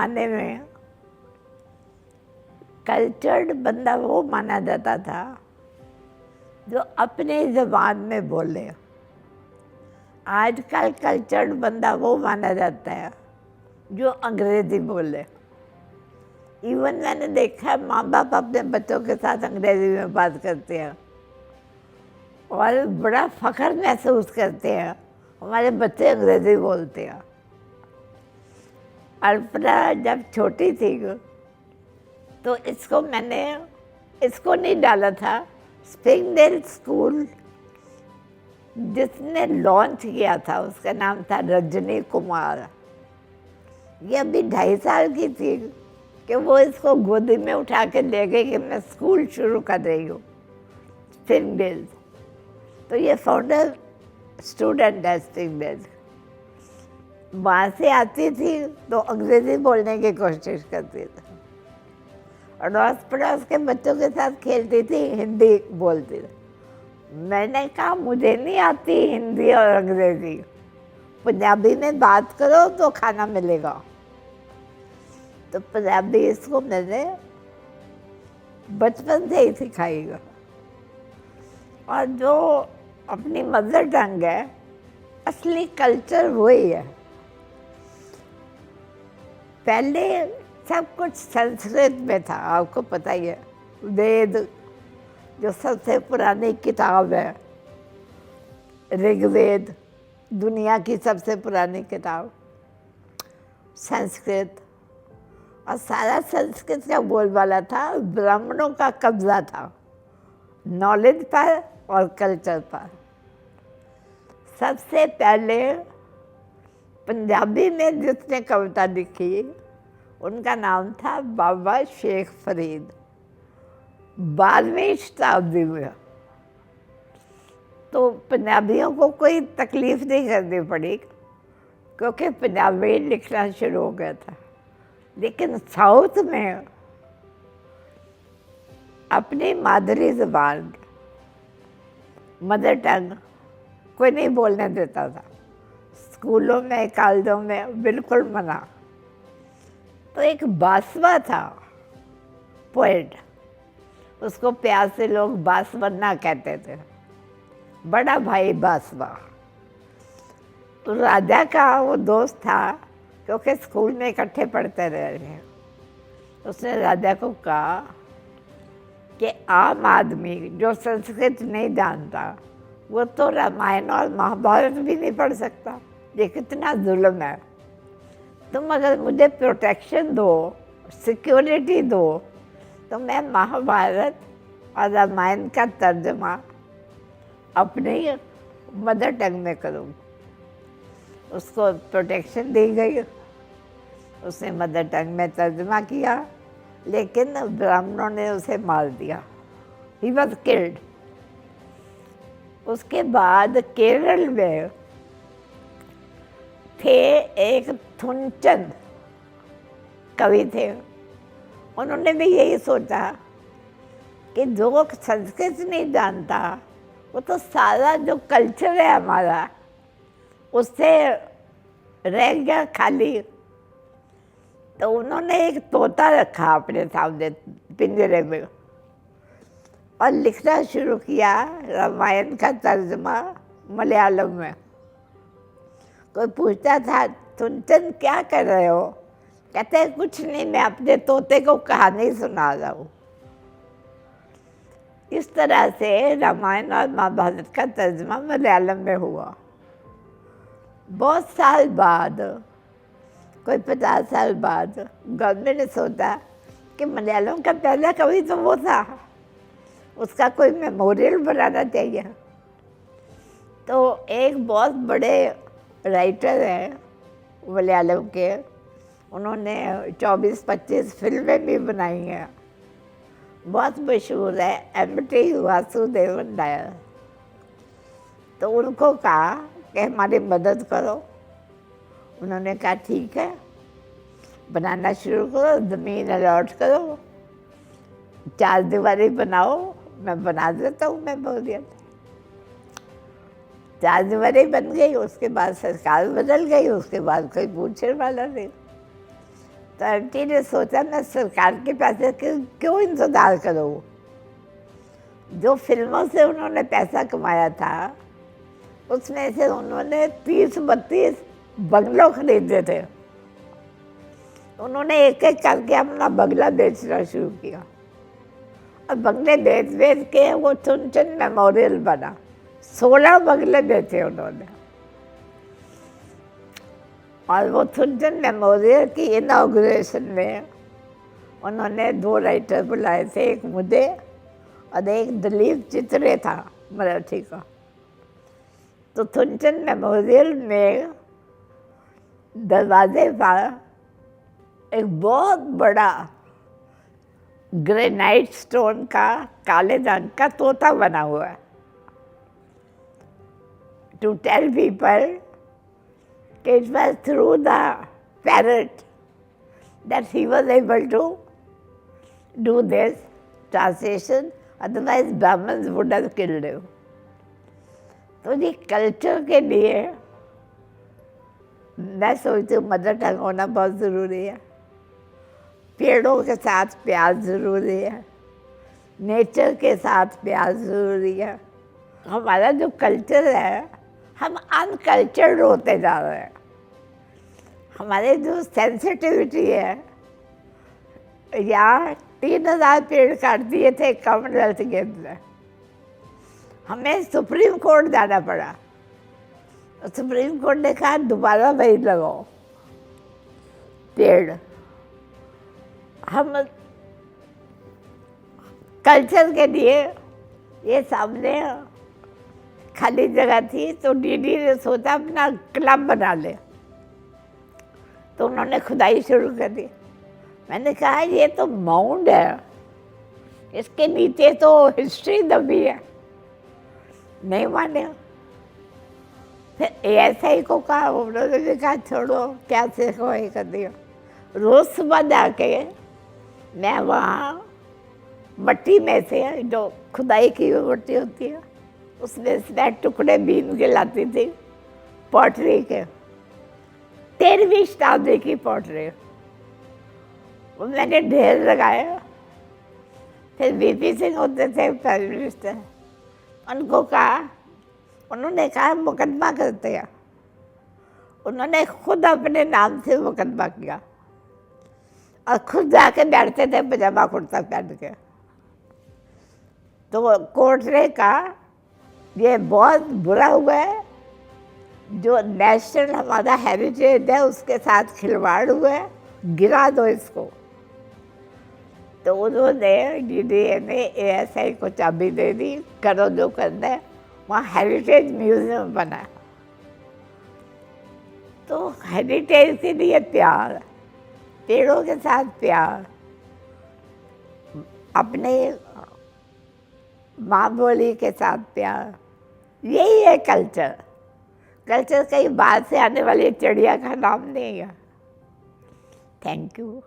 ज़माने में कल्चर्ड बंदा वो माना जाता था जो अपनी ज़बान में बोले। आजकल कल्चर्ड बंदा वो माना जाता है जो अंग्रेज़ी बोले। इवन मैंने देखा है माँ बाप अपने बच्चों के साथ अंग्रेज़ी में बात करते हैं और बड़ा फ़ख्र महसूस करते हैं, हमारे बच्चे अंग्रेज़ी बोलते हैं। अल्पना जब छोटी थी तो इसको नहीं डाला था। स्प्रिंगडेल स्कूल जिसने लॉन्च किया था उसका नाम था रजनी कुमार। ये अभी 2.5 साल की थी कि वो इसको गोदी में उठा के ले गई कि मैं स्कूल शुरू कर रही हूँ स्प्रिंगडेल। तो ये फाउंडर स्टूडेंट है स्प्रिंगडेल। वहाँ से आती थी तो अंग्रेज़ी बोलने की कोशिश करती थी, अड़ोस पड़ोस के बच्चों के साथ खेलती थी, हिंदी बोलती थी। मैंने कहा मुझे नहीं आती हिंदी और अंग्रेज़ी, पंजाबी में बात करो तो खाना मिलेगा। तो पंजाबी इसको मैंने बचपन से ही सिखाई। और जो अपनी मदर टंग है, असली कल्चर वही है। पहले सब कुछ संस्कृत में था, आपको पता ही है। वेद जो सबसे पुरानी किताब है, ऋग्वेद दुनिया की सबसे पुरानी किताब, संस्कृत। और सारा संस्कृत का बोलबाला था, ब्राह्मणों का कब्जा था नॉलेज पर और कल्चर पर। सबसे पहले पंजाबी में जिसने कविता लिखी उनका नाम था बाबा शेख फरीद, 12वीं शताब्दी में। तो पंजाबियों को कोई तकलीफ नहीं करनी पड़ी क्योंकि पंजाबी लिखना शुरू हो गया था। लेकिन साउथ में अपनी मादरी ज़बान, मदर टंग कोई नहीं बोलने देता था। स्कूलों में कॉलेजों में बिल्कुल मना। तो एक बासवा था पोएट, उसको प्यार से लोग बासवन्ना कहते थे, बड़ा भाई बासवा। तो राजा का वो दोस्त था क्योंकि स्कूल में इकट्ठे पढ़ते रहे। उसने राजा को कहा कि आम आदमी जो संस्कृत नहीं जानता वो तो रामायण और महाभारत भी नहीं पढ़ सकता, ये कितना जुल्म है। तुम अगर मुझे प्रोटेक्शन दो, सिक्योरिटी दो, तो मैं महाभारत और रामायण का तर्जमा अपनी मदर टंग में करूँ। उसको प्रोटेक्शन दी गई, उसने मदर टंग में तर्जमा किया, लेकिन ब्राह्मणों ने उसे मार दिया। He was killed. उसके बाद केरल में थे एक थुनचंद कवि थे, उन्होंने भी यही सोचा कि जो संस्कृत नहीं जानता वो तो सारा जो कल्चर है हमारा उससे रह गया खाली। तो उन्होंने एक तोता रखा अपने सामने पिंजरे में और लिखना शुरू किया रामायण का तर्जमा मलयालम में। कोई पूछता था थुनचंद क्या कर रहे हो, कहते कुछ नहीं, मैं अपने तोते को कहानी सुना रहा हूँ। इस तरह से रामायण और महाभारत का तर्जमा मलयालम में हुआ। बहुत साल बाद, कोई 50 साल बाद, गवर्नमेंट ने सोचा कि मलयालम का पहला कवि तो वो था, उसका कोई मेमोरियल बनाना चाहिए। तो एक बहुत बड़े राइटर हैं मलयालम के, उन्होंने 24-25 फिल्में भी बनाई हैं, बहुत मशहूर है, एम.टी. वासुदेवन नायर। तो उनको कहा कि हमारी मदद करो। उन्होंने कहा ठीक है, बनाना शुरू करो, ज़मीन अलॉट करो, 4 दीवारी बनाओ, मैं बना देता हूँ, मैं बोल दिया। 4 दीवारी बन गई, उसके बाद सरकार बदल गई, उसके बाद कोई पूछने वाला नहीं। तो आंटी ने सोचा मैं सरकार के पैसे क्यों इंतजार करूँ। जो फिल्मों से उन्होंने पैसा कमाया था उसमें से उन्होंने 30-32 बंगलों खरीदे थे। उन्होंने एक एक करके अपना बंगला बेचना शुरू किया और बंगले बेच बेच के वो चुन मेमोरियल बना। 16 बंगले बेचे उन्होंने। और वो चुन मेमोरियल की इनॉग्रेशन में उन्होंने 2 राइटर बुलाए थे, एक मुझे और एक दिलीप चित्रे था मराठी का। तो चुन मेमोरियल में दरवाजे पर एक बहुत बड़ा ग्रेनाइट स्टोन का काले रंग का तोता बना हुआ है। To tell people it was through the parrot that he was able to do this translation, otherwise Brahmins would have killed him. तो ये कल्चर के लिए मैं सोचती हूँ मदर टंग होना बहुत ज़रूरी है। पेड़ों के साथ प्यार ज़रूरी है, नेचर के साथ प्यार ज़रूरी है। हमारा जो कल्चर है, हम अनकल्चर्ड होते जा रहे हैं। हमारे जो सेंसिटिविटी है, यहाँ 3000 पेड़ काट दिए थे कॉमनवेल्थ गेम्स में। हमें सुप्रीम कोर्ट जाना पड़ा। सुप्रीम कोर्ट ने कहा दोबारा वही लगाओ पेड़। हम कल्चर के लिए ये सामने खाली जगह थी तो डीडी ने सोचा अपना क्लब बना ले, तो उन्होंने खुदाई शुरू कर दी। मैंने कहा ये तो माउंड है, इसके नीचे तो हिस्ट्री दबी है। नहीं माने। फिर ASI को कहा, उन्होंने भी कहा छोड़ो क्या सीखो, वही कर दिया। रोज़ सुबह जाके मैं वहाँ मट्टी में से, जो खुदाई की हुई मट्टी होती है, उसमें से टुकड़े बीन के लाती थी पॉटरी के। 13वीं शताब्दी की पॉटरी, वो मैंने ढेर लगाया। फिर VP सिंह होते थे प्राइम मिनिस्टर, उनको कहा, उन्होंने कहा मुकदमा करते हैं। उन्होंने खुद अपने नाम से मुकदमा किया और खुद जाके बैठते थे पजामा कुर्ता पहन के। तो कोर्ट ने कहा ये बहुत बुरा हुआ है, जो नेशनल हमारा हेरिटेज है उसके साथ खिलवाड़ हुआ है, गिरा दो इसको। तो उन्होंने DDA ने ASI को चाबी दे दी, करो जो करना है। वहाँ हेरिटेज म्यूजियम बना। तो हेरिटेज के लिए प्यार, पेड़ों के साथ प्यार, अपने माँ बोली के साथ प्यार, यही है कल्चर। कल्चर कहीं बाहर से आने वाली चिड़िया का नाम नहीं है। Thank you.